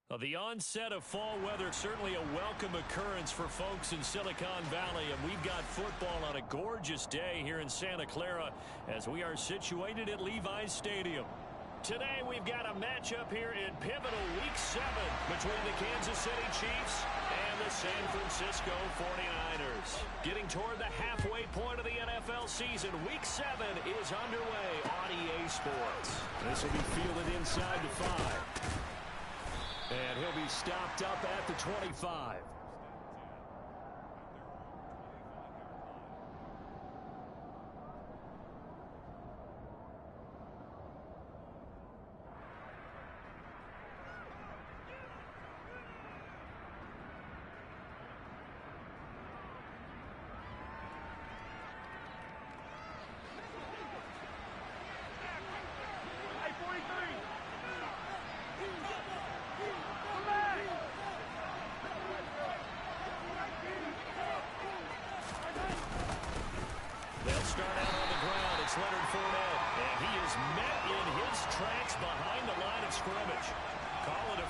Well, the onset of fall weather, certainly a welcome occurrence for folks in Silicon Valley, and we've got football on a gorgeous day here in Santa Clara as we are situated at Levi's Stadium. Today we've got a matchup here in pivotal Week 7 between the Kansas City Chiefs and the San Francisco 49ers. Getting toward the halfway point of the NFL season, Week 7 is underway on EA Sports. This will be fielded inside the 5. And he'll be stopped up at the 25.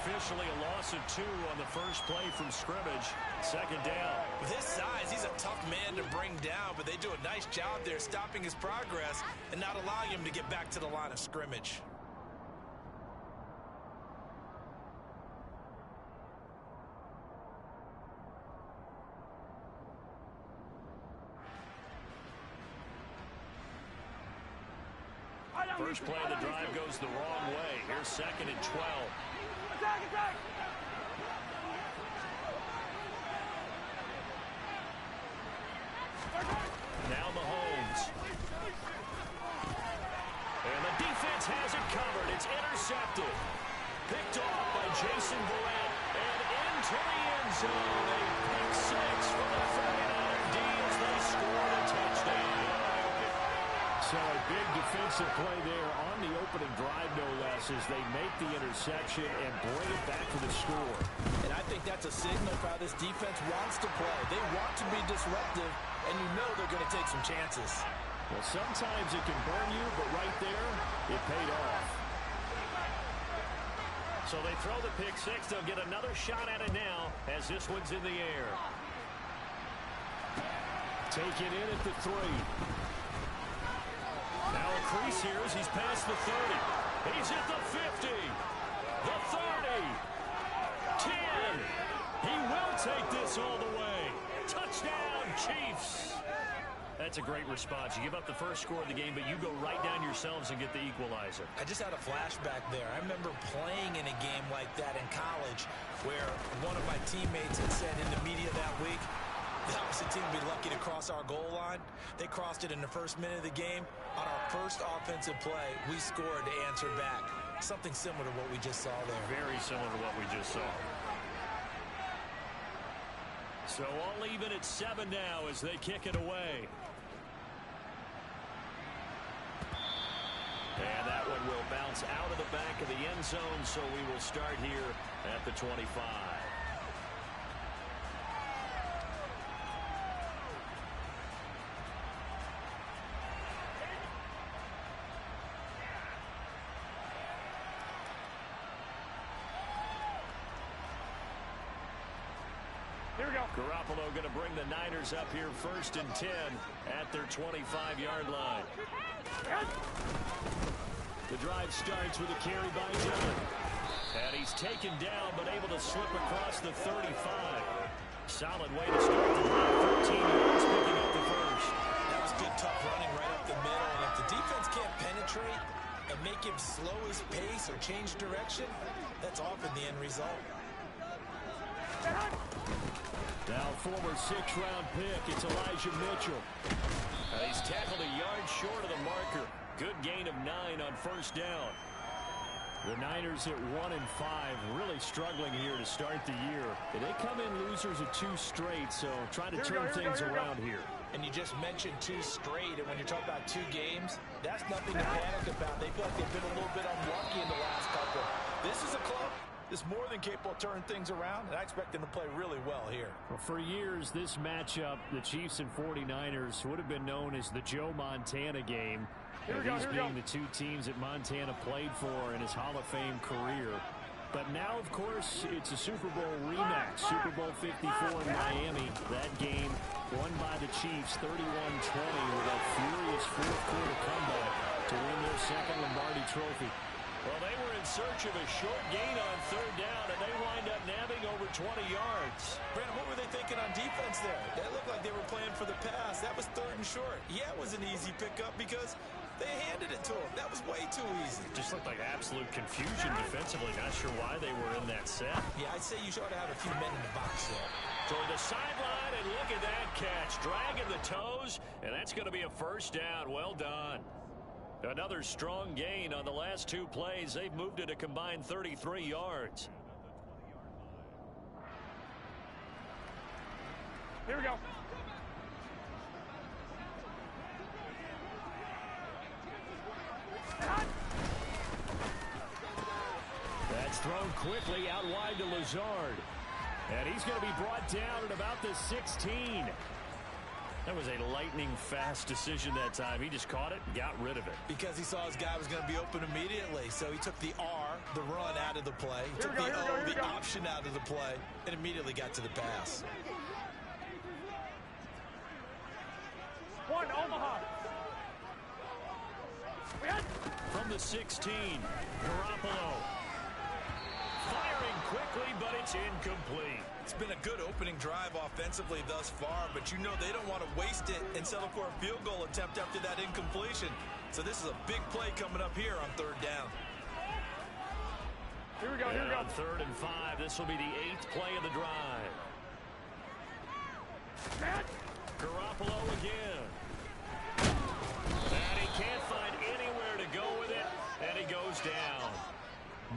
Officially a loss of 2 on the first play from scrimmage. Second down. With his size, he's a tough man to bring down, but they do a nice job there stopping his progress and not allowing him to get back to the line of scrimmage. First play of the drive goes the wrong way. Here's 2nd and 12. Attack! Now Mahomes. And the defense has it covered. It's intercepted. Picked off by Jason Verrett. And into the end zone. A pick 6 for the 49er D's. They scored a touchdown. So a big defensive play there on the opening drive, no less, as they make the interception and bring it back to the score. And I think that's a signal for how this defense wants to play. They want to be disruptive, and you know they're going to take some chances. Well, sometimes it can burn you, but right there, it paid off. So they throw the pick 6. They'll get another shot at it now as this one's in the air. Take it in at the 3. Now a crease here as he's past the 30. He's at the 50. The 30. 10. He will take this all the way. Touchdown, Chiefs. That's a great response. You give up the first score of the game, but you go right down yourselves and get the equalizer. I just had a flashback there. I remember playing in a game like that in college where one of my teammates had said in the media that week, the opposite team would be lucky to cross our goal line. They crossed it in the first minute of the game. On our first offensive play, we scored to answer back. Something similar to what we just saw there. Very similar to what we just saw. So all even at 7 now as they kick it away. And that one will bounce out of the back of the end zone, so we will start here at the 25. Garoppolo going to bring the Niners up here 1st and 10 at their 25-yard line. The drive starts with a carry by Dillon. And he's taken down but able to slip across the 35. Solid way to start the drive. 13 yards picking up the first. That was good tough running right up the middle. And if the defense can't penetrate and make him slow his pace or change direction, that's often the end result. Now former 6th-round pick, it's Elijah Mitchell. He's tackled a yard short of the marker. Good gain of 9 on first down. The Niners at 1-5, really struggling here to start the year. They come in losers of 2 straight, so trying to turn things around here. And you just mentioned 2 straight, and when you're talking about 2 games, that's nothing to panic about. They feel like they've been a little bit unlucky in the last couple. This is a club is more than capable of turning things around, and I expect them to play really well here. Well, for years, this matchup, the Chiefs and 49ers, would have been known as the Joe Montana game. These being the 2 teams that Montana played for in his Hall of Fame career. But now, of course, it's a Super Bowl rematch. Super Bowl 54 in Miami. That game won by the Chiefs 31-20 with a furious fourth-quarter comeback to win their second Lombardi trophy. Well, they were in search of a short gain on third down, and they wind up nabbing over 20 yards. Brandon, what were they thinking on defense there? That looked like they were playing for the pass. That was third and short. Yeah, it was an easy pickup because they handed it to him. That was way too easy. Just looked like absolute confusion defensively. Not sure why they were in that set. Yeah, I'd say you ought to have a few men in the box there. Toward the sideline, and look at that catch. Dragging the toes, and that's going to be a first down. Well done. Another strong gain on the last two plays. They've moved it a combined 33 yards. Here we go. That's thrown quickly out wide to Lazard. And he's going to be brought down at about the 16. That was a lightning-fast decision that time. He just caught it and got rid of it. Because he saw his guy was going to be open immediately. So he took the R, the run, out of the play. He took the O, the option out of the play, and immediately got to the pass. One, Omaha. From the 16, Garoppolo. Firing quickly, but it's incomplete. It's been a good opening drive offensively thus far, but you know they don't want to waste it and settle for a field goal attempt after that incompletion. So this is a big play coming up here on third down. Here we go, here we go. On 3rd and 5, this will be the 8th play of the drive. Garoppolo again. And he can't find anywhere to go with it, and he goes down.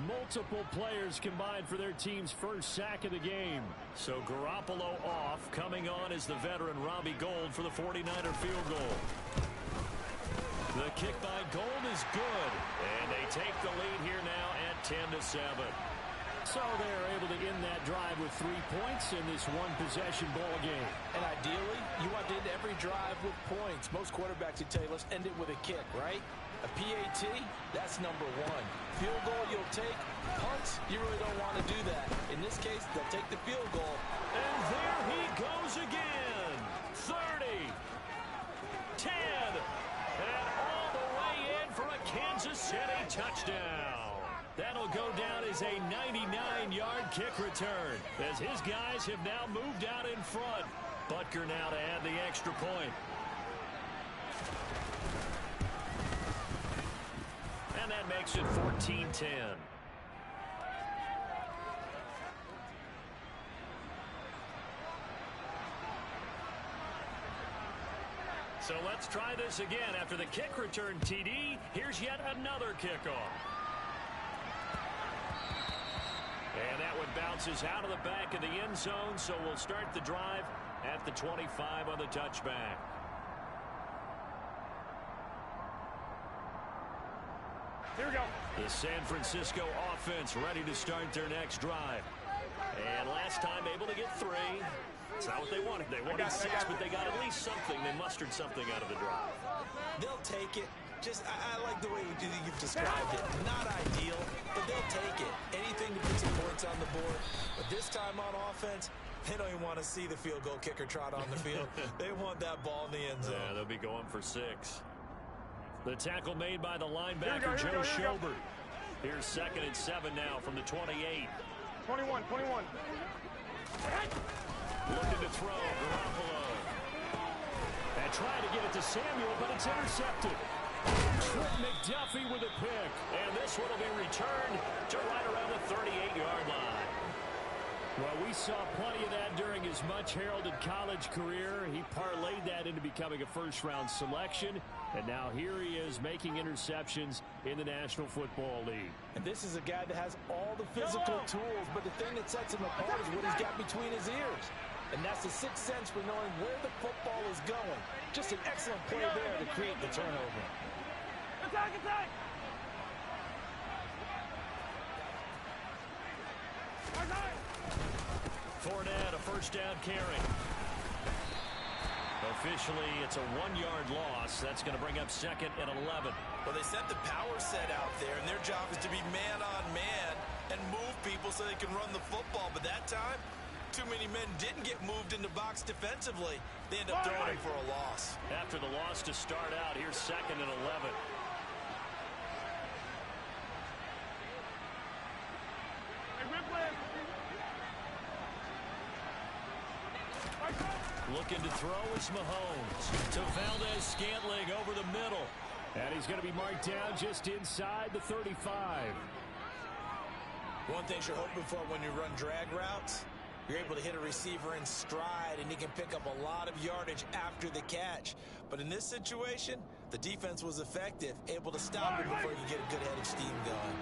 Multiple players combined for their team's first sack of the game. So Garoppolo off. Coming on is the veteran Robbie Gould for the 49er field goal. The kick by Gould is good. And they take the lead here now at 10-7. So they're able to end that drive with 3 points in this one-possession ball game. And ideally, you want to end every drive with points. Most quarterbacks would tell you, let's end it with a kick, right? A PAT, that's number 1. Field goal you'll take. Punts, you really don't want to do that. In this case, they'll take the field goal. And there he goes again. 30, 10, and all the way in for a Kansas City touchdown. That'll go down as a 99-yard kick return, as his guys have now moved out in front. Butker now to add the extra point. And that makes it 14-10. So let's try this again. After the kick return TD, here's yet another kickoff. And that one bounces out of the back of the end zone, so we'll start the drive at the 25 on the touchback. Here we go. The San Francisco offense ready to start their next drive. And last time able to get 3. It's not what they wanted. They wanted 6, but they got at least something. They mustered something out of the drive. They'll take it. Just, I like the way you've described it. Not ideal, but they'll take it. Anything to put some points on the board. But this time on offense, they don't even want to see the field goal kicker trot on the field. They want that ball in the end zone. Yeah, they'll be going for 6. The tackle made by the linebacker, Joe Schobert. Here's 2nd and 7 now from the 28. 21. Looking to throw, Garoppolo. And trying to get it to Samuel, but it's intercepted. Trent McDuffie with a pick. And this one will be returned to right around the 38-yard line. Well, we saw plenty of that during his much-heralded college career. He parlayed that into becoming a first-round selection. And now here he is making interceptions in the National Football League. And this is a guy that has all the physical tools, but the thing that sets him apart is what he's got between his ears. And that's the sixth sense for knowing where the football is going. Just an excellent play there to create the turnover. Attack! Fournette, a first down carry. Officially, it's a 1-yard loss. That's going to bring up 2nd and 11. Well, they sent the power set out there, and their job is to be man-on-man and move people so they can run the football. But that time, too many men didn't get moved in the box defensively. They end up throwing him for a loss. After the loss to start out, here's 2nd and 11. Looking to throw, it's Mahomes. To Valdez-Scantling over the middle. And he's going to be marked down just inside the 35. One thing you're hoping for when you run drag routes, you're able to hit a receiver in stride, and he can pick up a lot of yardage after the catch. But in this situation, the defense was effective, able to stop him before you get a good head of steam going.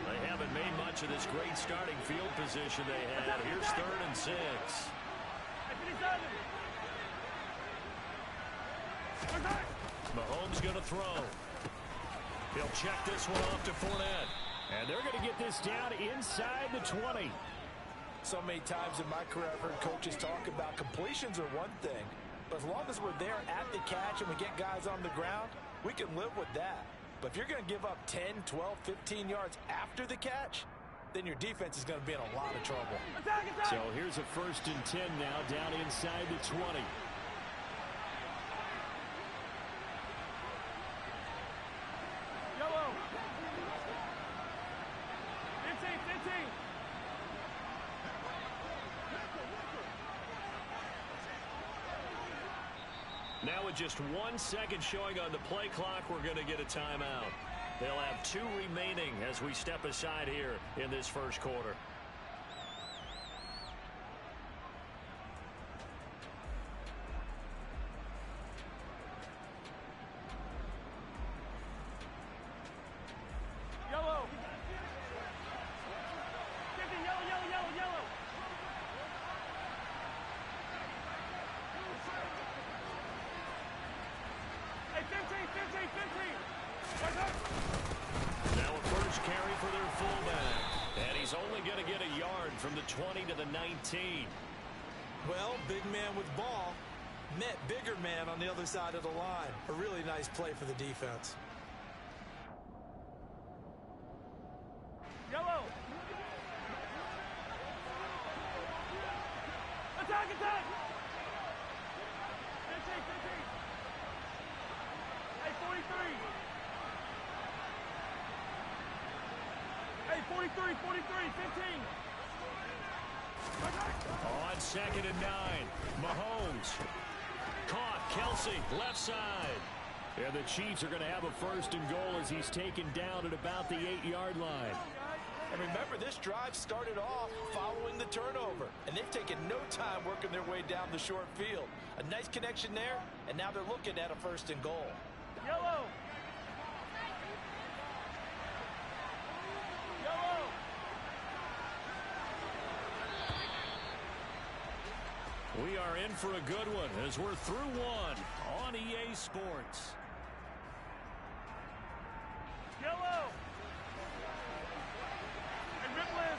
They haven't made much of this great starting field position they had. Here's 3rd and 6. Mahomes going to throw. He'll check this one off to Fournette. And they're going to get this down inside the 20. So many times in my career, I've heard coaches talk about completions are one thing. But as long as we're there at the catch and we get guys on the ground, we can live with that. But if you're going to give up 10, 12, 15 yards after the catch, then your defense is going to be in a lot of trouble. So here's a 1st and 10 now down inside the 20. Now with just 1 second showing on the play clock, we're going to get a timeout. They'll have 2 remaining as we step aside here in this first quarter. Yellow. Yellow. Hey, 15. Now a first carry for their fullback. And he's only going to get a yard from the 20 to the 19. Well, big man with ball met bigger man on the other side of the line. A really nice play for the defense. Yellow. Attack. 15. Hey, 43. Hey, 43, 15. On 2nd and 9, Mahomes. Caught, Kelsey, left side. And the Chiefs are going to have a 1st and goal as he's taken down at about the 8-yard line. And remember, this drive started off following the turnover, and they've taken no time working their way down the short field. A nice connection there, and now they're looking at a 1st and goal. Yellow. We are in for a good one as we're through one on EA Sports. Yellow. Hey, Ripley.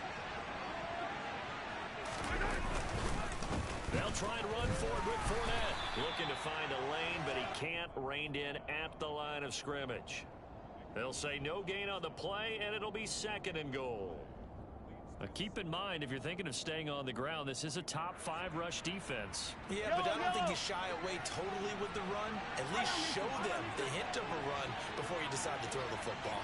They'll try and run forward with Fournette. Looking to find a lane, but he can't. Reined in at the line of scrimmage. They'll say no gain on the play, and it'll be 2nd and goal. Now keep in mind, if you're thinking of staying on the ground, this is a top 5 rush defense. Yeah, but I don't think you shy away totally with the run. At least show them the hint of a run before you decide to throw the football.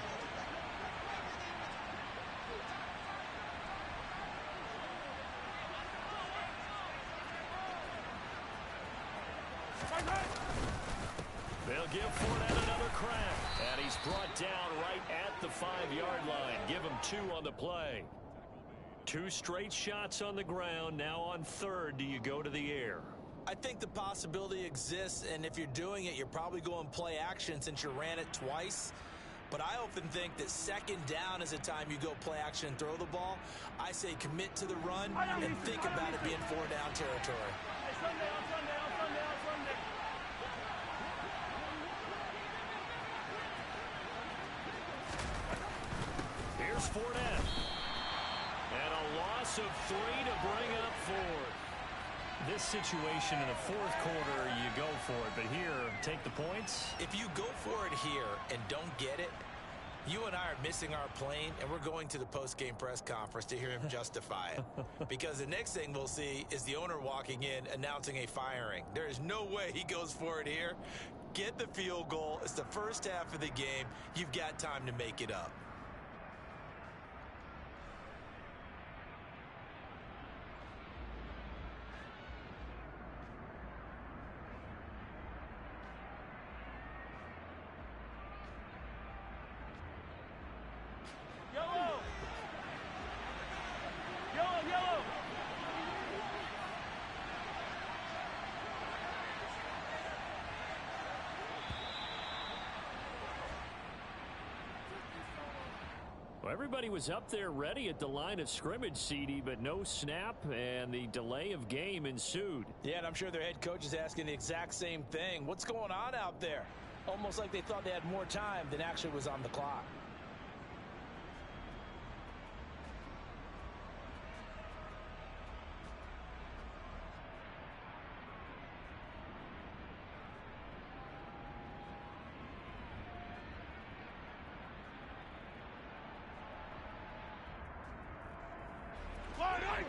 They'll give Fournette another crack. And he's brought down right at the 5-yard line. Give him 2 on the play. 2 straight shots on the ground. Now on 3rd, do you go to the air? I think the possibility exists, and if you're doing it, you're probably going play action since you ran it twice. But I often think that 2nd down is a time you go play action and throw the ball. I say commit to the run and think about it being 4-down territory. Hey, Sunday. Here's Fournette. And a loss of 3 to bring up 4. This situation in the 4th quarter, you go for it. But here, take the points. If you go for it here and don't get it, You and I are missing our plane, and we're going to the post-game press conference to hear him justify it. Because the next thing we'll see is the owner walking in announcing a firing. There is no way he goes for it here. Get the field goal. It's the first half of the game. You've got time to make it up. Yellow! Yellow, yellow! Well, everybody was up there ready at the line of scrimmage, CD, but no snap, and the delay of game ensued. Yeah, and I'm sure their head coach is asking the exact same thing. What's going on out there? Almost like they thought they had more time than actually was on the clock.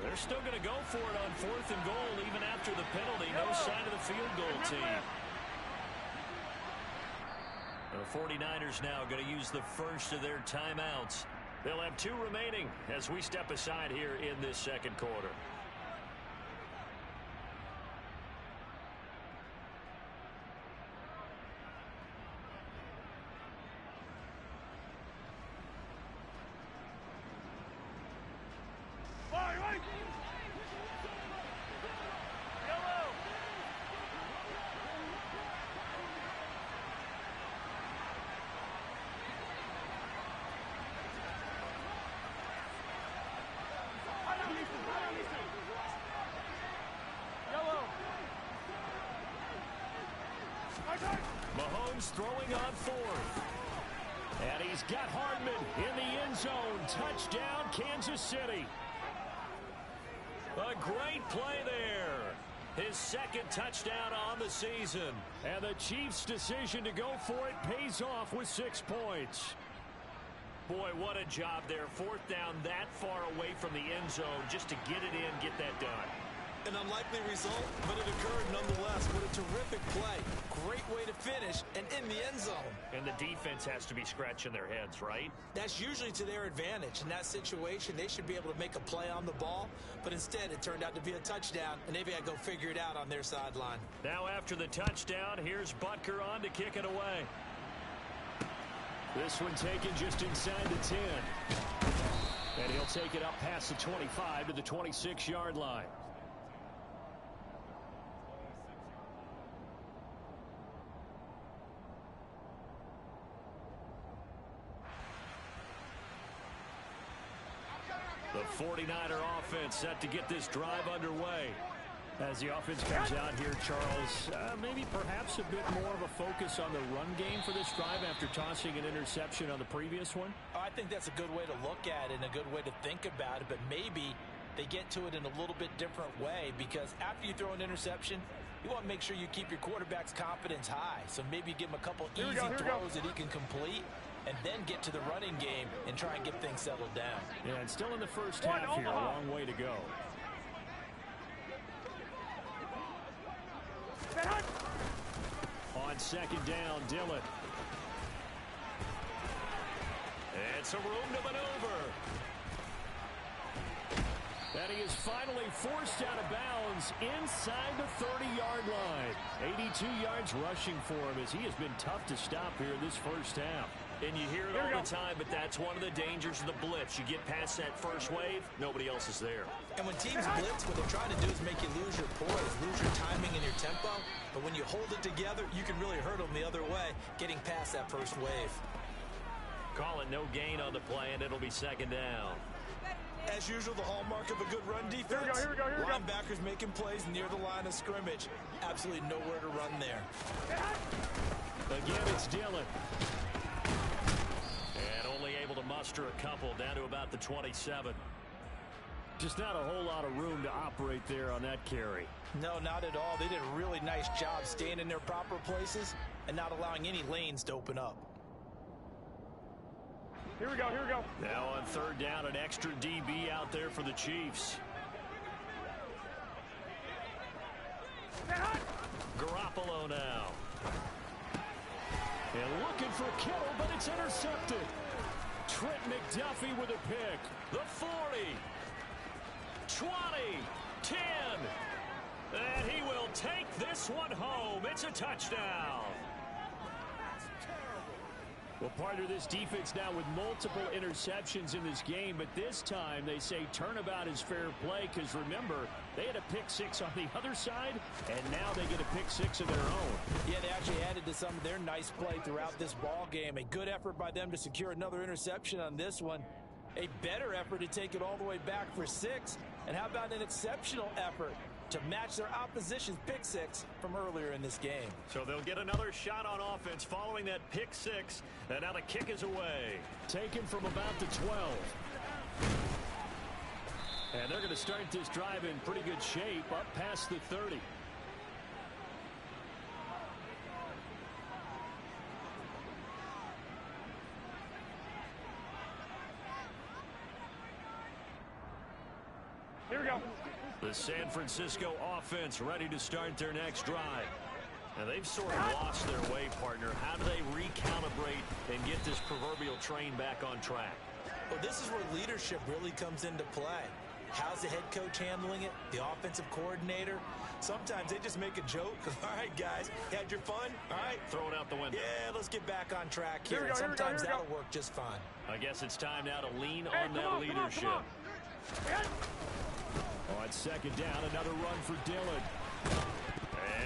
They're still going to go for it on 4th and goal even after the penalty. No sign of the field goal team. The 49ers now going to use the first of their timeouts. They'll have 2 remaining as we step aside here in this second quarter. Mahomes throwing on 4th. And he's got Hardman in the end zone. Touchdown, Kansas City. A great play there. His second touchdown on the season. And the Chiefs' decision to go for it pays off with 6 points. Boy, what a job there. 4th down that far away from the end zone just to get it in, get that done. An unlikely result, but it occurred nonetheless. What a terrific play. Great way to finish and in the end zone. And the defense has to be scratching their heads, right? That's usually to their advantage. In that situation, they should be able to make a play on the ball, but instead it turned out to be a touchdown, and they've got to go figure it out on their sideline. Now after the touchdown, here's Butker on to kick it away. This one taken just inside the 10. And he'll take it up past the 25 to the 26-yard line. The 49er offense set to get this drive underway. As the offense comes out here, Charles, maybe perhaps a bit more of a focus on the run game for this drive after tossing an interception on the previous one? I think that's a good way to look at it and a good way to think about it, but maybe they get to it in a little bit different way, because after you throw an interception, you want to make sure you keep your quarterback's confidence high. So maybe give him a couple easy throws that he can complete, and then get to the running game and try and get things settled down. Yeah, and still in the first half here, a long way to go. On 2nd down, Dillon. It's a room to maneuver. And he is finally forced out of bounds inside the 30-yard line. 82 yards rushing for him, as he has been tough to stop here this first half. And you hear it all the time, but that's one of the dangers of the blitz. You get past that first wave, nobody else is there. And when teams blitz, what they're trying to do is make you lose your poise, lose your timing and your tempo. But when you hold it together, you can really hurt them the other way, getting past that first wave. Calling no gain on the play, and it'll be 2nd down. As usual, the hallmark of a good run defense. Here we go. Linebackers making plays near the line of scrimmage. Absolutely nowhere to run there. Again, it's Dillon. And only able to muster a couple down to about the 27. Just not a whole lot of room to operate there on that carry. No, not at all. They did a really nice job staying in their proper places and not allowing any lanes to open up. Here we go, here we go. Now on third down, an extra DB out there for the Chiefs. Garoppolo now. And looking for Kittle, but it's intercepted. Trent McDuffie with a pick. The 40. 20. 10. And he will take this one home. It's a touchdown. Well, partner, this defense now with multiple interceptions in this game, but this time they say turnabout is fair play because, remember, they had a pick six on the other side, and now they get a pick six of their own. Yeah, they actually added to some of their nice play throughout this ball game. A good effort by them to secure another interception on this one. A better effort to take it all the way back for 6. And how about an exceptional effort to match their opposition's pick six from earlier in this game. So they'll get another shot on offense following that pick six, and now the kick is away. Taken from about the 12. And they're going to start this drive in pretty good shape up past the 30. Here we go. The San Francisco offense ready to start their next drive. Now they've sort of lost their way, partner. How do they recalibrate and get this proverbial train back on track? Well, this is where leadership really comes into play. How's the head coach handling it? The offensive coordinator? Sometimes they just make a joke. All right, guys, had your fun? All right. Throw it out the window. Yeah, let's get back on track here. Here we go, Sometimes here we go. that'll work just fine. I guess it's time now to lean Hey, on that come leadership. come on. On second down, another run for Dillon.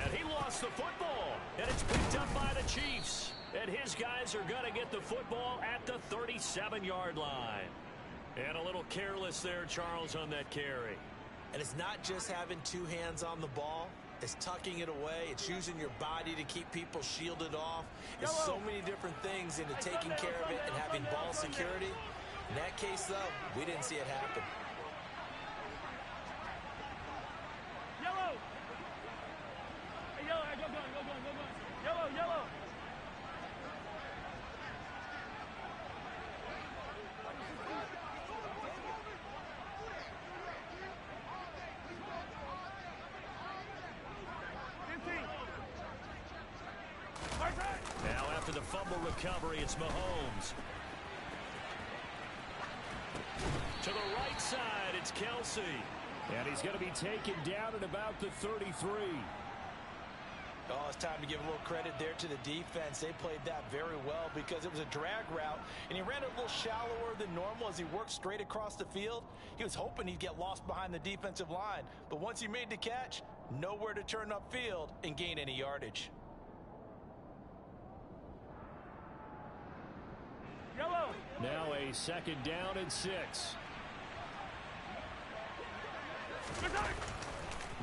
And he lost the football. And it's picked up by the Chiefs. And his guys are going to get the football at the 37-yard line. And a little careless there, Charles, on that carry. And it's not just having two hands on the ball. It's tucking it away. It's using your body to keep people shielded off. It's so many different things into taking care of it and having ball security. In that case, though, we didn't see it happen. Yellow. Hey, yellow, go gun, go gun, go gun. Yellow, yellow. Now after the fumble recovery, it's Mahomes. To the right side, it's Kelsey. And he's going to be taken down at about the 33. Oh, it's time to give a little credit there to the defense. They played that very well because it was a drag route, and he ran it a little shallower than normal as he worked straight across the field. He was hoping he'd get lost behind the defensive line, but once he made the catch, nowhere to turn upfield and gain any yardage. Yellow. Now a second down and 6.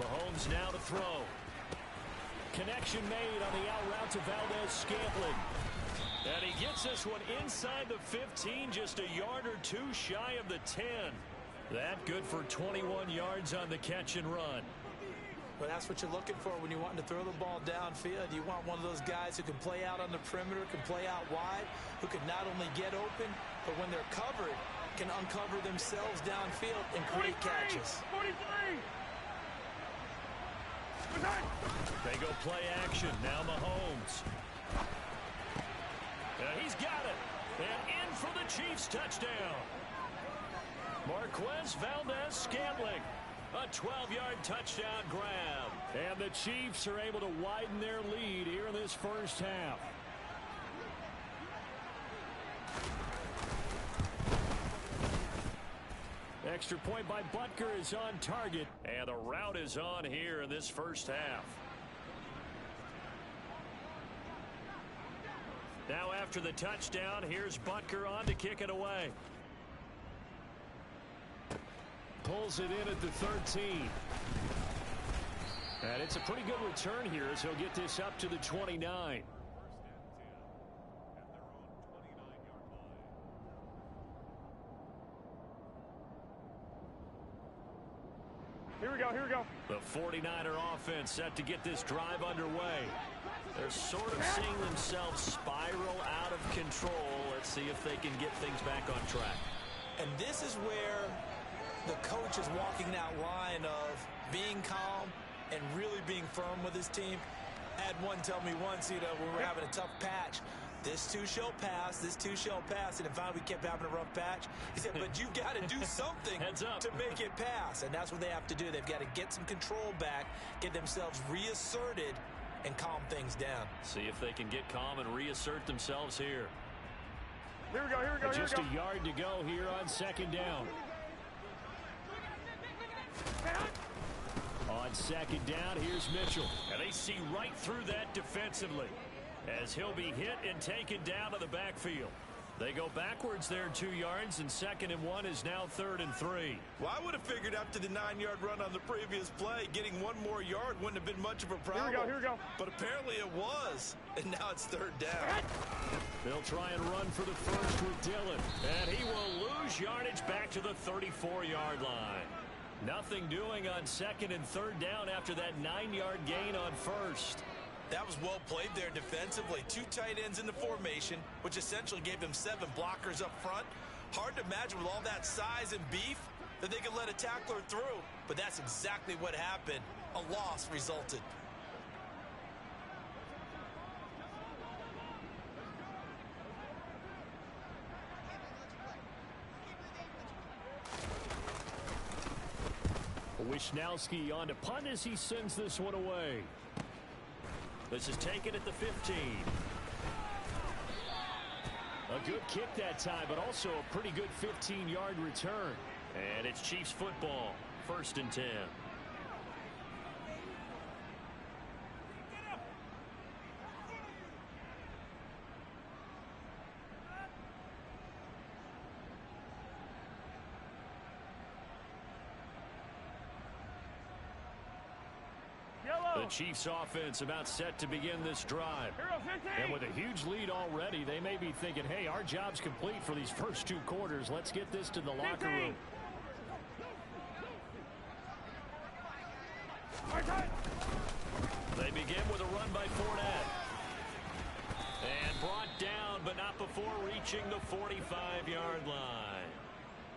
Mahomes now to throw. Connection made on the out route to Valdez-Scantling. And he gets this one inside the 15, just a yard or two shy of the 10. That good for 21 yards on the catch and run. Well, that's what you're looking for when you're wanting to throw the ball downfield. You want one of those guys who can play out on the perimeter, can play out wide, who can not only get open, but when they're covered, can uncover themselves downfield and create catches. 43. They go play action. Now Mahomes. He's got it. And in for the Chiefs touchdown. Marquez Valdez-Scantling. A 12-yard touchdown grab. And the Chiefs are able to widen their lead here in this first half. Extra point by Butker is on target. And the route is on here in this first half. Now after the touchdown, here's Butker on to kick it away. Pulls it in at the 13. And it's a pretty good return here as he'll get this up to the 29. Here we go, here we go. The 49er offense set to get this drive underway. They're sort of seeing themselves spiral out of control Let's see if they can get things back on track. And this is where the coach is walking that line of being calm and really being firm with his team. I had one tell me once, when we're having a tough patch, this too shall pass, this too shall pass, and finally we kept having a rough patch. He said, but you've got to do something to make it pass, and that's what they have to do. They've got to get some control back, get themselves reasserted, and calm things down. See if they can get calm and reassert themselves here. Here we go, here we go, Just a yard to go here on second down. On second down, here's Mitchell. And they see right through that defensively as he'll be hit and taken down to the backfield. They go backwards there 2 yards, and 2nd and 1 is now 3rd and 3. Well, I would have figured after the 9-yard run on the previous play, getting 1 more yard wouldn't have been much of a problem. Here we go. But apparently it was, and now it's 3rd down. They'll try and run for the first with Dillon, and he will lose yardage back to the 34-yard line. Nothing doing on 2nd and 3rd down after that 9-yard gain on 1st. That was well played there defensively. 2 tight ends in the formation, which essentially gave them 7 blockers up front. Hard to imagine with all that size and beef that they could let a tackler through. But that's exactly what happened. A loss resulted. Wisnowski on to punt as he sends this one away. This is taken at the 15. A good kick that time, but also a pretty good 15-yard return. And it's Chiefs football, 1st and 10. The Chiefs offense about set to begin this drive. And with a huge lead already, they may be thinking, hey, our job's complete for these first 2 quarters. Let's get this to the locker room. They begin with a run by Fournette. And brought down, but not before reaching the 45-yard line.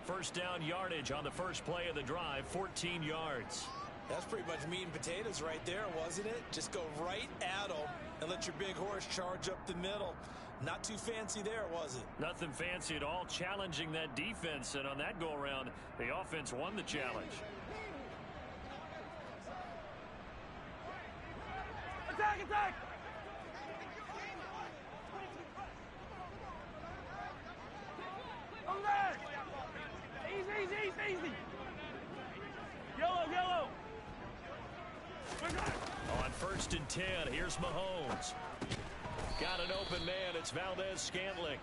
First down yardage on the first play of the drive, 14 yards. That's pretty much meat and potatoes right there, wasn't it? Just go right at them and let your big horse charge up the middle. Not too fancy there, was it? Nothing fancy at all, challenging that defense. And on that go-around, the offense won the challenge. Attack, attack! On there! Easy. Yellow. On 1st and 10, here's Mahomes. Got an open man. It's Valdez-Scantling.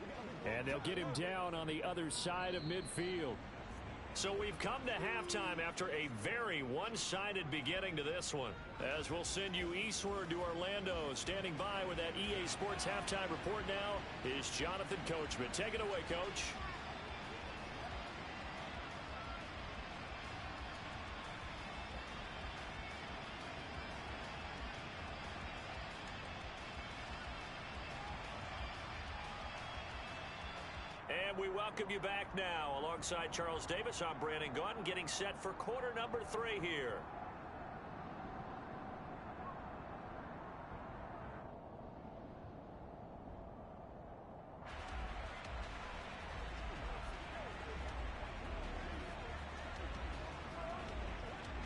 And they'll get him down on the other side of midfield. So we've come to halftime after a very one-sided beginning to this one. As we'll send you eastward to Orlando. Standing by with that EA Sports halftime report now is Jonathan Coachman. Take it away, Coach. And we welcome you back now. Alongside Charles Davis, I'm Brandon Gaudin, getting set for quarter number 3 here.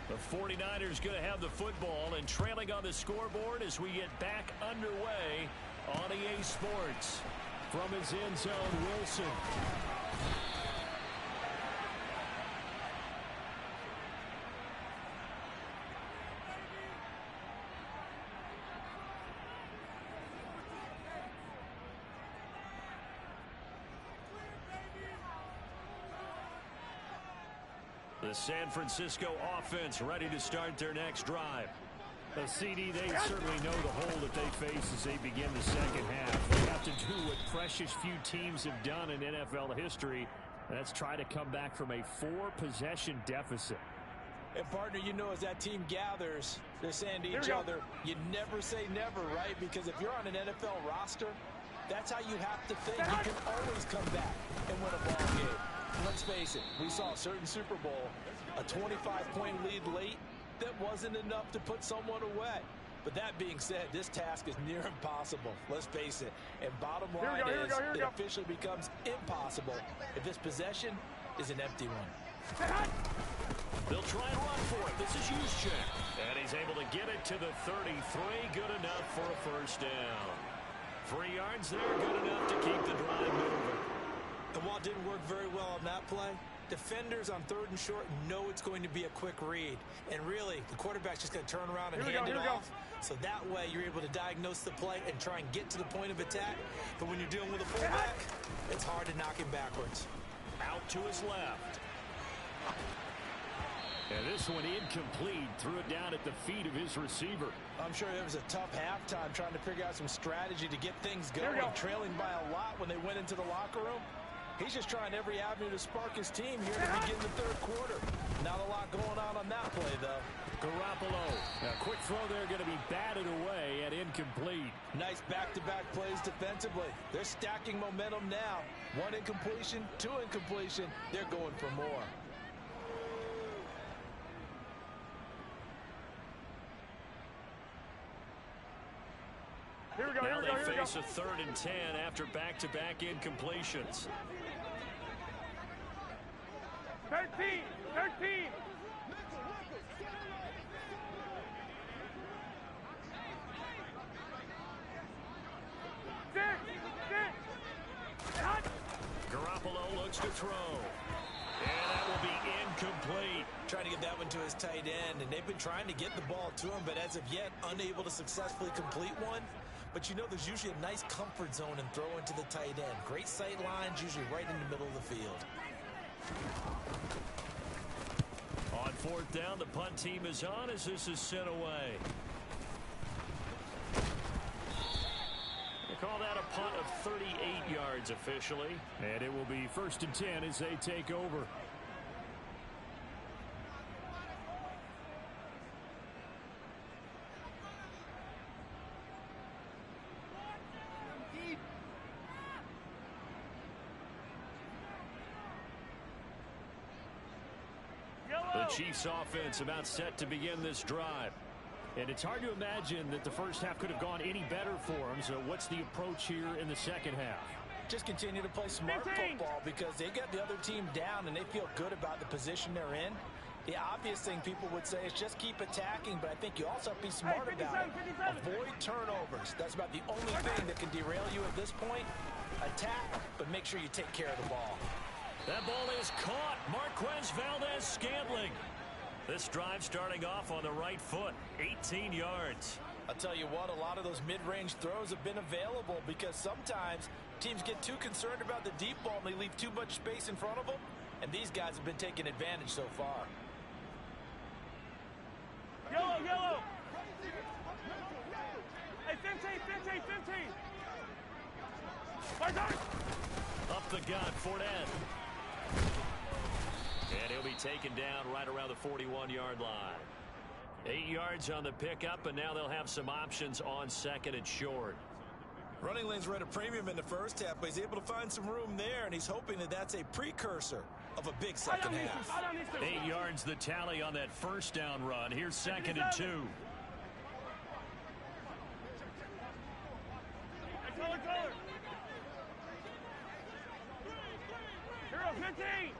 The 49ers going to have the football and trailing on the scoreboard as we get back underway on EA Sports. From his end zone, Wilson. The San Francisco offense ready to start their next drive. The CD, they certainly know the hole that they face as they begin the second half. They have to do what precious few teams have done in NFL history. That's try to come back from a 4-possession deficit. And partner, as that team gathers, they're saying to each other, you never say never, right? Because if you're on an NFL roster, That's how you have to think. You can always come back and win a ball game. Let's face it, we saw a certain Super Bowl, a 25-point lead late that wasn't enough to put someone away. But that being said, this task is near impossible. Let's face it. And bottom line is, it officially becomes impossible if this possession is an empty one. They'll try and run for it. This is Juszczyk. And he's able to get it to the 33. Good enough for a first down. 3 yards there, good enough to keep the drive moving. And while it didn't work very well on that play, defenders on 3rd and short know it's going to be a quick read. And really, the quarterback's just going to turn around and hand it off. So that way, you're able to diagnose the play and try and get to the point of attack. But when you're dealing with a fullback, it's hard to knock him backwards. Out to his left. And this one incomplete. Threw it down at the feet of his receiver. I'm sure it was a tough halftime trying to figure out some strategy to get things going. Trailing by a lot when they went into the locker room. He's just trying every avenue to spark his team here to begin the 3rd quarter. Not a lot going on that play, though. Garoppolo. A quick throw there going to be batted away and incomplete. Nice back-to-back plays defensively. They're stacking momentum now. 1 incompletion, 2 incompletion. They're going for more. Now they face a 3rd and 10 after back-to-back incompletions. 13. 6. Garoppolo looks to throw. And that will be incomplete. Trying to get that one to his tight end, and they've been trying to get the ball to him, but as of yet, unable to successfully complete one. But you know there's usually a nice comfort zone and throw into the tight end. Great sight lines, usually right in the middle of the field. On 4th down, the punt team is on as this is sent away. They call that a punt of 38 yards officially. And it will be 1st and 10 as they take over. The Chiefs offense about set to begin this drive. And it's hard to imagine that the first half could have gone any better for them. So what's the approach here in the second half? Just continue to play smart football because they got the other team down and they feel good about the position they're in. The obvious thing people would say is just keep attacking, but I think you also have to be smart about it. Avoid turnovers. That's about the only thing that can derail you at this point. Attack, but make sure you take care of the ball. That ball is caught. Marquez Valdez-Scantling. This drive starting off on the right foot. 18 yards. I'll tell you what, a lot of those mid-range throws have been available because sometimes teams get too concerned about the deep ball and they leave too much space in front of them. And these guys have been taking advantage so far. Yellow. Hey, 15. Up the gut, Fournette. And he'll be taken down right around the 41-yard line. 8 yards on the pickup, and now they'll have some options on 2nd and short. Running lanes were at a premium in the first half, but he's able to find some room there, and he's hoping that that's a precursor of a big second half. 8 yards the tally on that first down run. Here's 2nd and 2. Hero 15.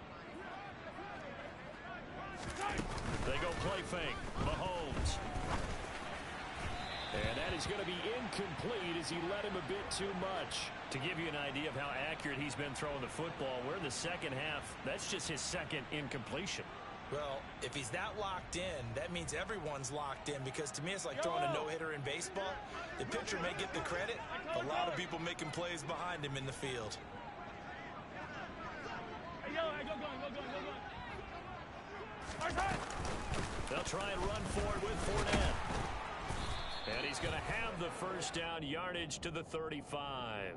They go play fake. Mahomes. And that is going to be incomplete as he led him a bit too much. To give you an idea of how accurate he's been throwing the football, we're in the second half. That's just his 2nd incompletion. Well, if he's that locked in, that means everyone's locked in, because to me it's like throwing a no-hitter in baseball. The pitcher may get the credit, a lot of people making plays behind him in the field. Hey, go going. They'll try and run forward with Fournette. And he's going to have the first down, yardage to the 35.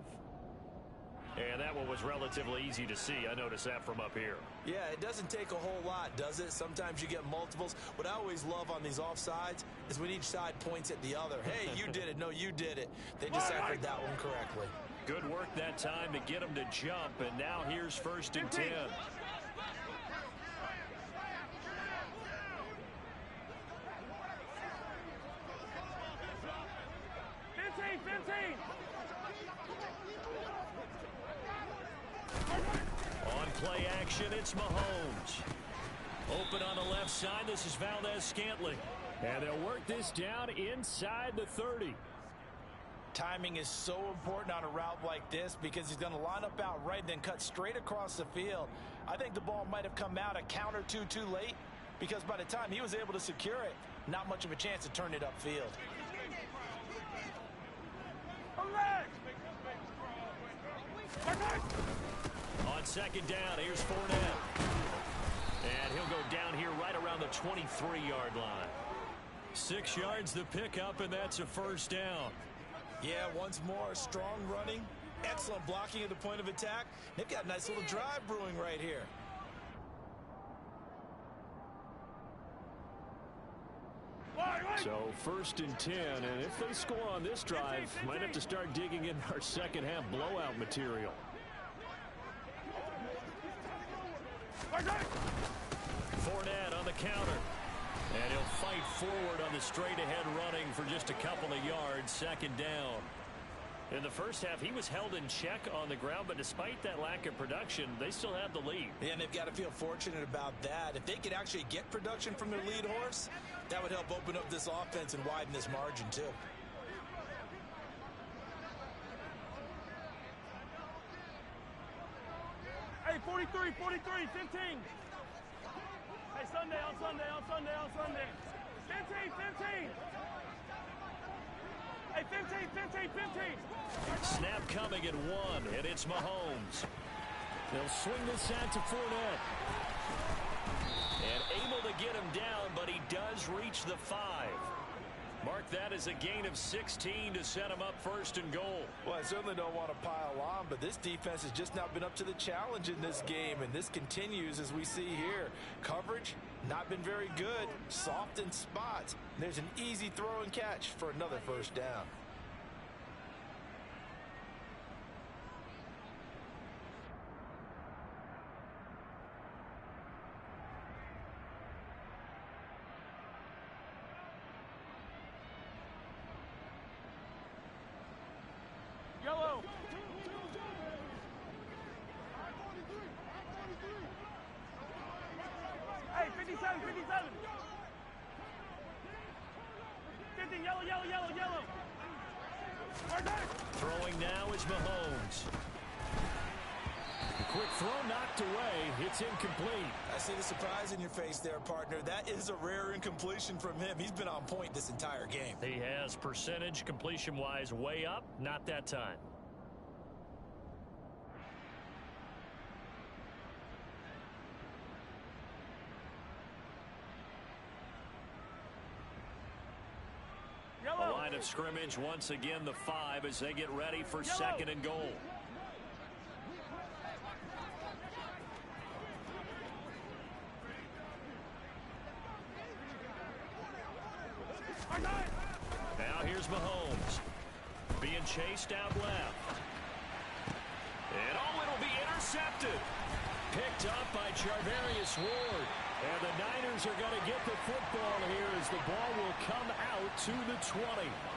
And that one was relatively easy to see. I noticed that from up here. Yeah, it doesn't take a whole lot, does it? Sometimes you get multiples. What I always love on these offsides is when each side points at the other. Hey, you did it. No, you did it. They deciphered that one correctly. Good work that time to get him to jump, and now here's 1st and 10. 15. On play action, it's Mahomes. Open on the left side, this is Valdez-Scantling. And they'll work this down inside the 30. Timing is so important on a route like this because he's going to line up out right and then cut straight across the field. I think the ball might have come out a count or two too late because by the time he was able to secure it, not much of a chance to turn it upfield. On 2nd down, here's Fournette. And he'll go down here right around the 23-yard line. 6 yards the pickup, and that's a 1st down. Yeah, once more, strong running, excellent blocking at the point of attack. They've got a nice little drive brewing right here. So 1st and 10, and if they score on this drive, might have to start digging in our second half blowout material. Fournette on the counter. And he'll fight forward on the straight-ahead running for just a couple of yards, 2nd down. In the first half, he was held in check on the ground, but despite that lack of production, they still have the lead. Yeah, and they've got to feel fortunate about that. If they could actually get production from their lead horse, that would help open up this offense and widen this margin, too. Hey, 43, 15. Hey, Sunday. 15. Hey, 15. Snap coming at 1, and it's Mahomes. They'll swing this out to Fournette. And able to get him down, but he does reach the 5. Mark that as a gain of 16 to set him up 1st and goal. Well, I certainly don't want to pile on, but this defense has just not been up to the challenge in this game, and this continues as we see here. Coverage, not been very good, soft in spots. There's an easy throw and catch for another 1st down. Yellow. Hey, 57. 50, yellow. Throwing now is Mahomes. The quick throw knocked away. It's incomplete. I see the surprise in your face there, partner. That is a rare incompletion from him. He's been on point this entire game. He has percentage completion-wise way up. Not that time. The line of scrimmage once again the 5 as they get ready for 2nd and goal. Now here's Mahomes being chased out left. And it'll be intercepted. Picked up by Charvarius Ward. And the Niners are going to get the football here as the ball will come out to the 20.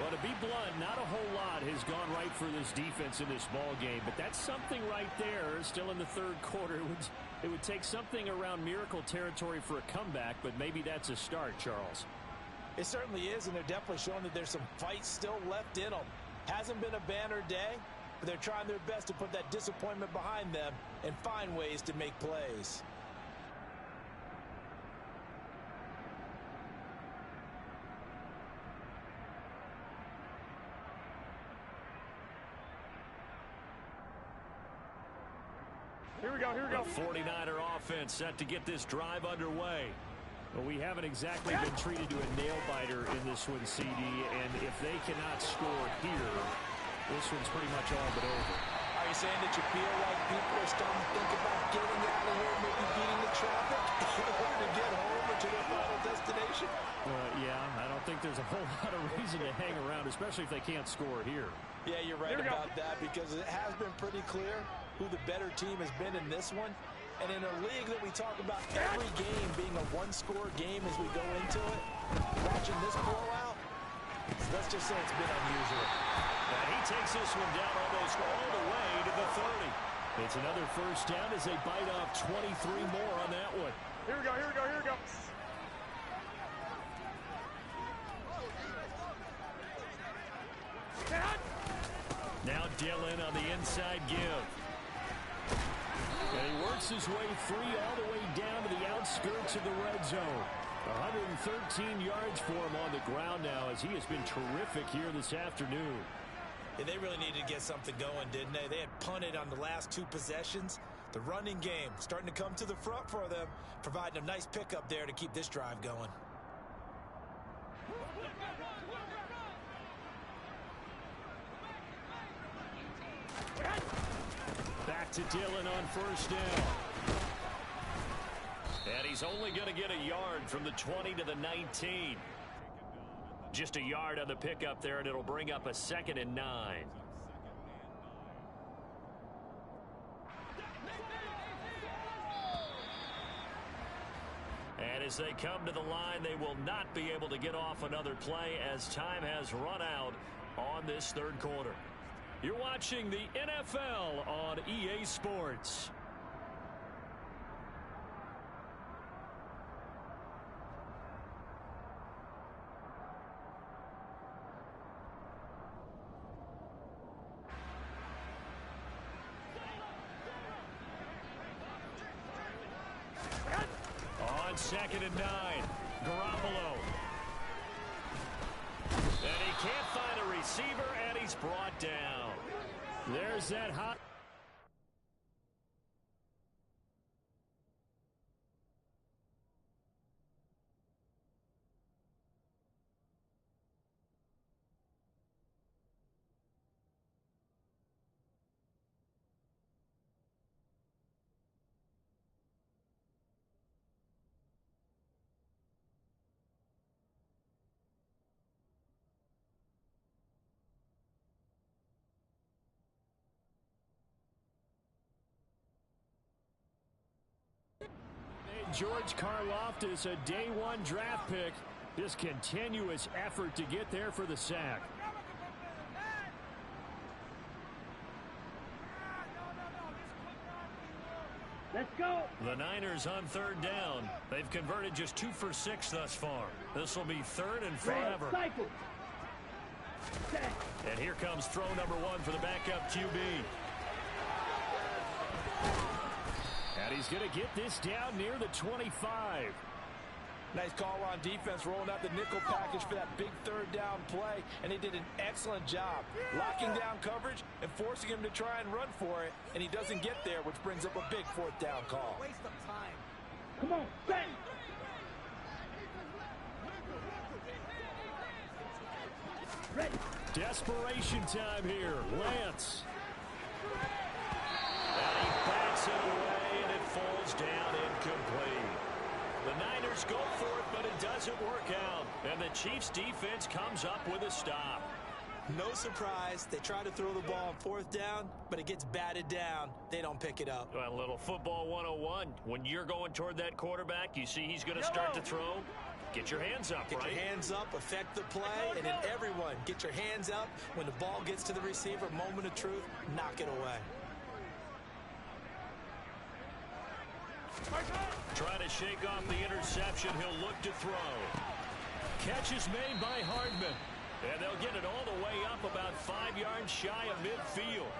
Well, to be blunt, not a whole lot has gone right for this defense in this ball game, but that's something right there. Still in the 3rd quarter. It would take something around miracle territory for a comeback, but maybe that's a start, Charles. It certainly is, and they're definitely showing that there's some fight still left in them. Hasn't been a banner day, but they're trying their best to put that disappointment behind them and find ways to make plays. Here we go. The 49er offense set to get this drive underway. Well, we haven't exactly been treated to a nail-biter in this one, CD, and if they cannot score here, this one's pretty much all but over. Are you saying that you feel like people are starting to think about getting out of here, maybe beating the traffic in order to get home or to their final destination? Yeah, I don't think there's a whole lot of reason to hang around ground, especially if they can't score here. Yeah, you're right about that, because it has been pretty clear who the better team has been in this one. And in a league that we talk about every game being a one-score game as we go into it, watching this blowout, let's just say it's been unusual. And he takes this one down almost all the way to the 30. It's another first down as they bite off 23 more on that one. Here we go, here we go, here we go. Now Dillon on the inside give. And he works his way free all the way down to the outskirts of the red zone. 113 yards for him on the ground now, as he has been terrific here this afternoon. Yeah, they really needed to get something going, didn't they? They had punted on the last 2 possessions. The running game starting to come to the front for them, providing a nice pickup there to keep this drive going. Back to Dillon on first down. And he's only going to get a yard from the 20 to the 19. Just a yard on the pickup there, and it'll bring up a 2nd and 9. And as they come to the line, they will not be able to get off another play as time has run out on this third quarter. You're watching the NFL on EA Sports. On 2nd and 9, Garoppolo. And he can't find a receiver, and he's brought down. There's that hot. George Karlaftis, a day 1 draft pick. This continuous effort to get there for the sack. Let's go. The Niners on 3rd down. They've converted just 2 for 6 thus far. This will be 3rd and forever. Cycle. And here comes throw number 1 for the backup QB. And he's going to get this down near the 25. Nice call on defense, rolling out the nickel package for that big 3rd down play, and he did an excellent job locking down coverage and forcing him to try and run for it, and he doesn't get there, which brings up a big 4th down call. Waste of time. Come on, bang. Ready. Desperation time here. Lance. And he bats it away, and it falls down incomplete. The Niners go for it, but it doesn't work out. And the Chiefs' defense comes up with a stop. No surprise. They try to throw the ball on 4th down, but it gets batted down. They don't pick it up. Well, a little football 101. When you're going toward that quarterback, you see he's going to start to throw. Get your hands up, Get right? your hands up, affect the play, and then everyone get your hands up. When the ball gets to the receiver, moment of truth, knock it away. Trying to shake off the interception. He'll look to throw. Catch is made by Hardman. And they'll get it all the way up about 5 yards shy of midfield.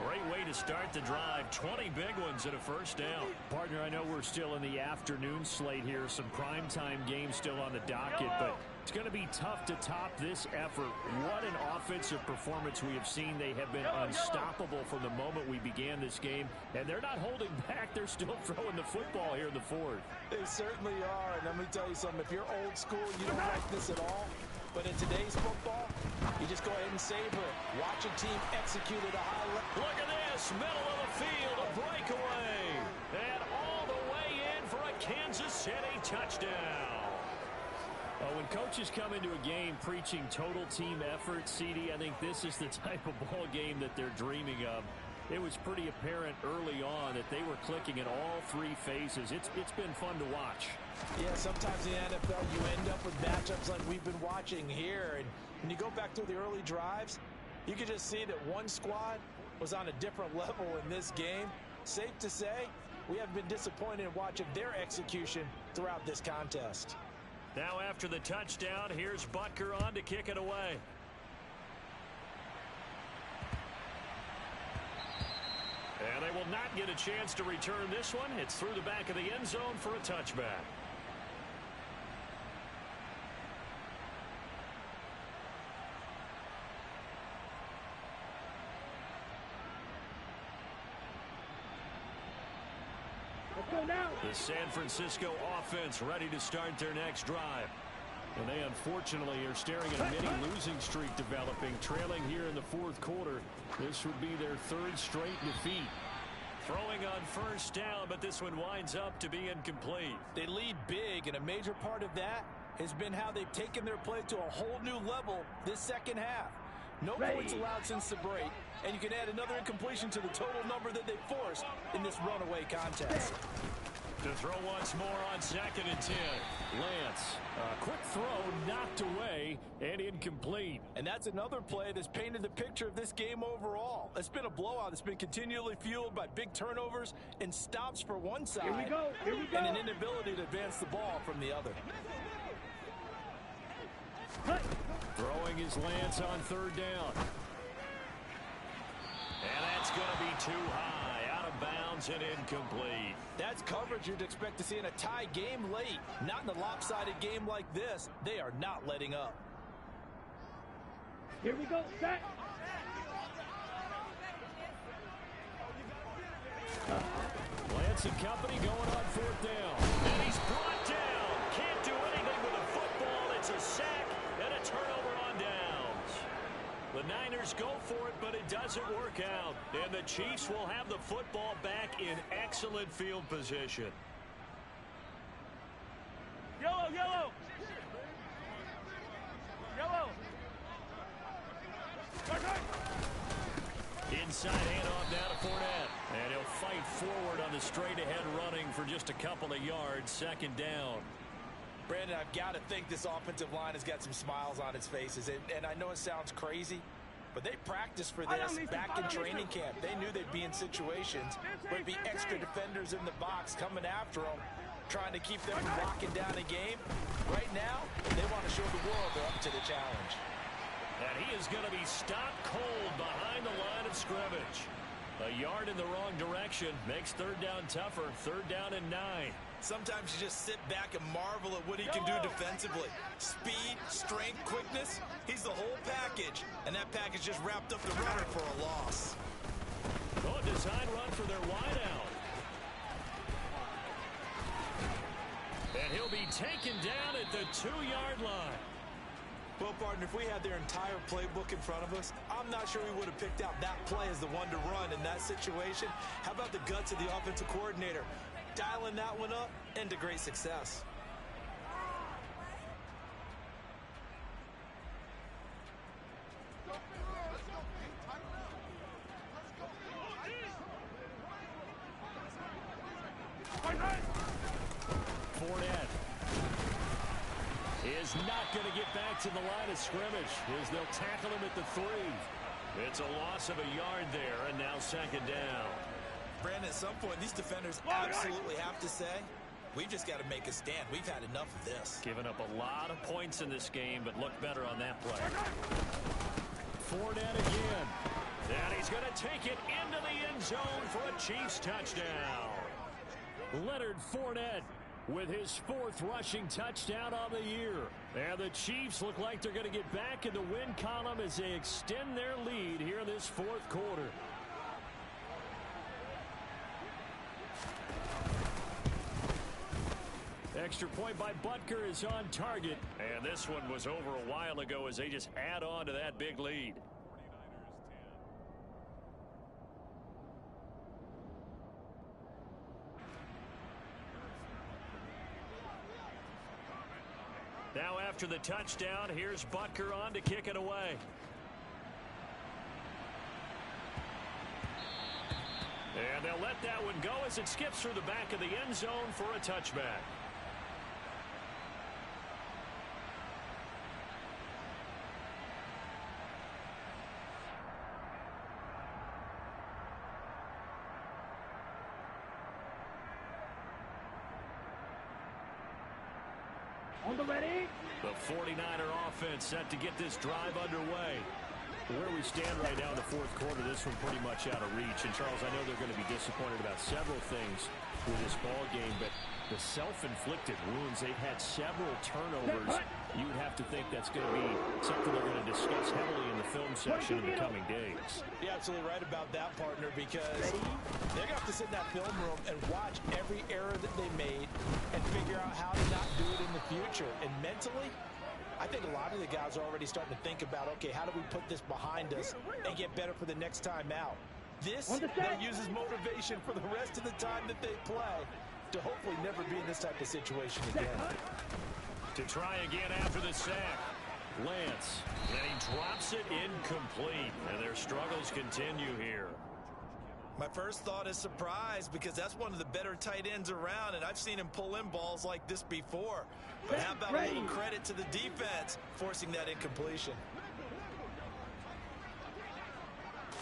Great way to start the drive. 20 big ones and a first down. Partner, I know we're still in the afternoon slate here. Some primetime games still on the docket, but it's going to be tough to top this effort. What an offensive performance we have seen. They have been unstoppable from the moment we began this game, and they're not holding back. They're still throwing the football here in the 4th. They certainly are, and let me tell you something. If you're old school, you don't like this at all. But in today's football, you just go ahead and savor it. Watch a team execute at a high level. Look at this, middle of the field, a breakaway. And all the way in for a Kansas City touchdown. When coaches come into a game preaching total team effort, CD, I think this is the type of ball game that they're dreaming of. It was pretty apparent early on that they were clicking in all three phases. It's been fun to watch. Yeah, sometimes in the NFL you end up with matchups like we've been watching here. And when you go back through the early drives, you can just see that one squad was on a different level in this game. Safe to say, we have been disappointed in watching their execution throughout this contest. Now after the touchdown, here's Butker on to kick it away. And they will not get a chance to return this one. It's through the back of the end zone for a touchback. The San Francisco offense ready to start their next drive. And they unfortunately are staring at a mini losing streak developing, trailing here in the fourth quarter. This would be their third straight defeat. Throwing on first down, but this one winds up to be incomplete. They lead big, and a major part of that has been how they've taken their play to a whole new level this second half. No points allowed since the break, and you can add another incompletion to the total number that they forced in this runaway contest. To throw once more on 2nd and 10. Lance, a quick throw knocked away and incomplete. And that's another play that's painted the picture of this game overall. It's been a blowout that's been continually fueled by big turnovers and stops for one side. Here we go. And an inability to advance the ball from the other. Throwing is Lance on 3rd down. And that's going to be too high. Out of bounds and incomplete. That's coverage you'd expect to see in a tie game late. Not in a lopsided game like this. They are not letting up. Here we go. Set. Lance and company going on 4th down. And he's brought down. Can't do anything with a football. It's a sack and a turnover on downs. The Niners go for it, but it doesn't work out. And the Chiefs will have the football back in excellent field position. Yellow, yellow. Yellow. Inside handoff now to Fournette. And he'll fight forward on the straight-ahead running for just a couple of yards. 2nd down. Brandon, I've got to think this offensive line has got some smiles on its faces. And I know it sounds crazy, but they practiced for this back in training camp. They knew they'd be in situations where it'd be extra defenders in the box coming after them, trying to keep them from locking down a game. Right now, they want to show the world they're up to the challenge. And he is going to be stopped cold behind the line of scrimmage. A yard in the wrong direction makes 3rd down tougher. 3rd down and 9. Sometimes you just sit back and marvel at what he can do defensively. Speed, strength, quickness, he's the whole package. And that package just wrapped up the runner for a loss. Oh, design run for their wideout. And he'll be taken down at the 2-yard line. Well, partner, if we had their entire playbook in front of us, I'm not sure we would have picked out that play as the one to run in that situation. How about the guts of the offensive coordinator? Dialing that one up into great success. Fournette is not going to get back to the line of scrimmage as they'll tackle him at the 3. It's a loss of a yard there, and now 2nd down. Brandon, at some point, these defenders absolutely have to say, we've just got to make a stand. We've had enough of this. Giving up a lot of points in this game, but look better on that play. Fournette again. And he's going to take it into the end zone for a Chiefs touchdown. Leonard Fournette with his 4th rushing touchdown on the year. And the Chiefs look like they're going to get back in the win column as they extend their lead here in this 4th quarter. Extra point by Butker is on target. And this one was over a while ago as they just add on to that big lead. Now after the touchdown, here's Butker on to kick it away. And they'll let that one go as it skips through the back of the end zone for a touchback. On the ready. The 49er offense set to get this drive underway. Where we stand right now in the fourth quarter, this one pretty much out of reach. And, Charles, I know they're going to be disappointed about several things with this ball game, but the self-inflicted wounds, they've had several turnovers. You would have to think that's going to be something they're going to discuss heavily in the film section in the coming days. You're absolutely right about that, partner, because they're going to have to sit in that film room and watch every error that they made and figure out how to not do it in the future. And mentally, I think a lot of the guys are already starting to think about, okay, how do we put this behind us and get better for the next time out? This, they'll use as motivation for the rest of the time that they play to hopefully never be in this type of situation again. To try again after the sack. Lance. And he drops it incomplete. And their struggles continue here. My first thought is surprise, because that's one of the better tight ends around, and I've seen him pull in balls like this before. But how about a little credit to the defense forcing that incompletion?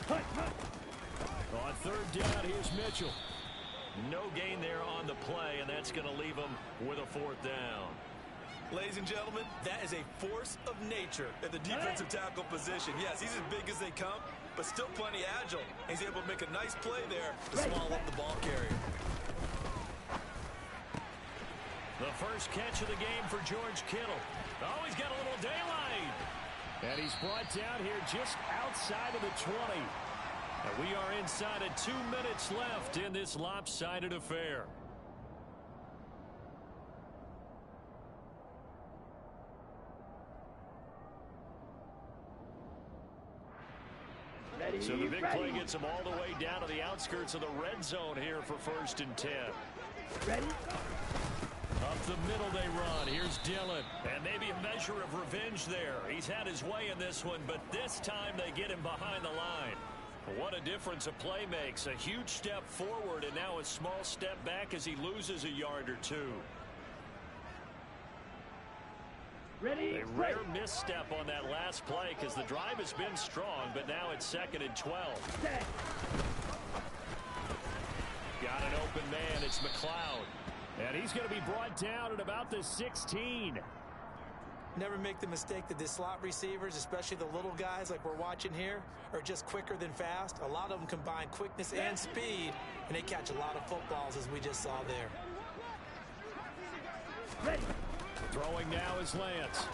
On third down, here's Mitchell. No gain there on the play, and that's going to leave him with a fourth down. Ladies and gentlemen, that is a force of nature at the defensive tackle position. Yes, he's as big as they come, but still plenty agile. He's able to make a nice play there to swallow up the ball carrier. The first catch of the game for George Kittle. Oh, he's got a little daylight. And he's brought down here just outside of the 20. And we are inside of 2 minutes left in this lopsided affair. So the big play gets them all the way down to the outskirts of the red zone here for 1st and 10. Up the middle they run. Here's Dillon. And maybe a measure of revenge there. He's had his way in this one, but this time they get him behind the line. What a difference a play makes. A huge step forward and now a small step back as he loses a yard or two. A rare misstep on that last play because the drive has been strong, but now it's 2nd and 12. Got an open man. It's McLeod. And he's going to be brought down at about the 16. Never make the mistake that the slot receivers, especially the little guys like we're watching here, are just quicker than fast. A lot of them combine quickness and speed, and they catch a lot of footballs, as we just saw there. Throwing now is Lance.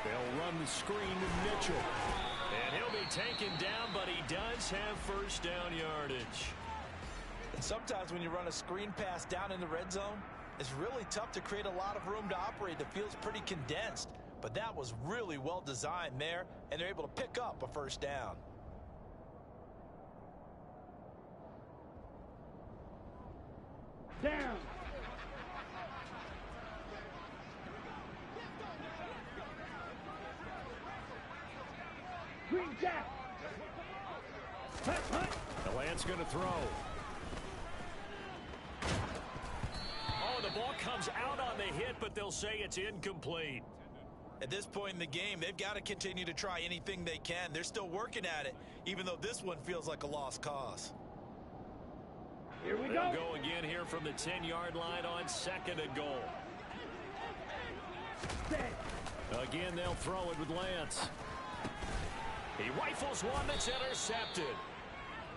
They'll run the screen to Mitchell. And he'll be taken down, but he does have first down yardage. And sometimes when you run a screen pass down in the red zone, it's really tough to create a lot of room to operate. The field's pretty condensed, but that was really well designed there, and they're able to pick up a first down. Down. Green Jack. The Lance going to throw. Oh, the ball comes out on the hit, but they'll say it's incomplete. At this point in the game, they've got to continue to try anything they can. They're still working at it, even though this one feels like a lost cause. Here we They'll go. go again here from the 10-yard line on 2nd and goal. Again, they'll throw it with Lance. He rifles one that's intercepted.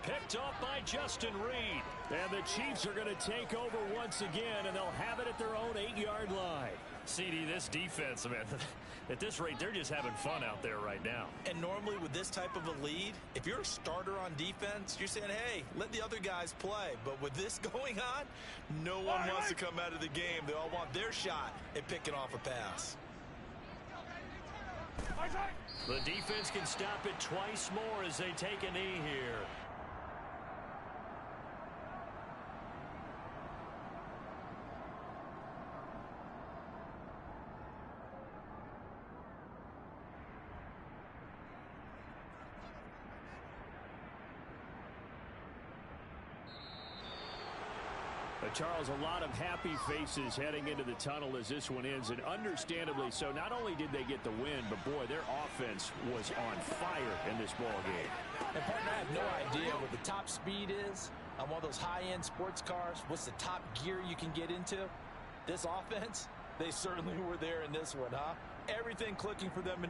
Picked off by Justin Reed. And the Chiefs are going to take over once again, and they'll have it at their own 8-yard line. CD, this defense, man, at this rate, they're just having fun out there right now. And normally with this type of a lead, if you're a starter on defense, you're saying, hey, let the other guys play. But with this going on, no one wants to come out of the game. They all want their shot at picking off a pass. The defense can stop it twice more as they take a knee here. Charles, a lot of happy faces heading into the tunnel as this one ends, and understandably so. Not only did they get the win, but, boy, their offense was on fire in this ball game. And, partner, I have no idea what the top speed is on one of those high-end sports cars. What's the top gear you can get into? This offense, they certainly were there in this one, huh? Everything clicking for them.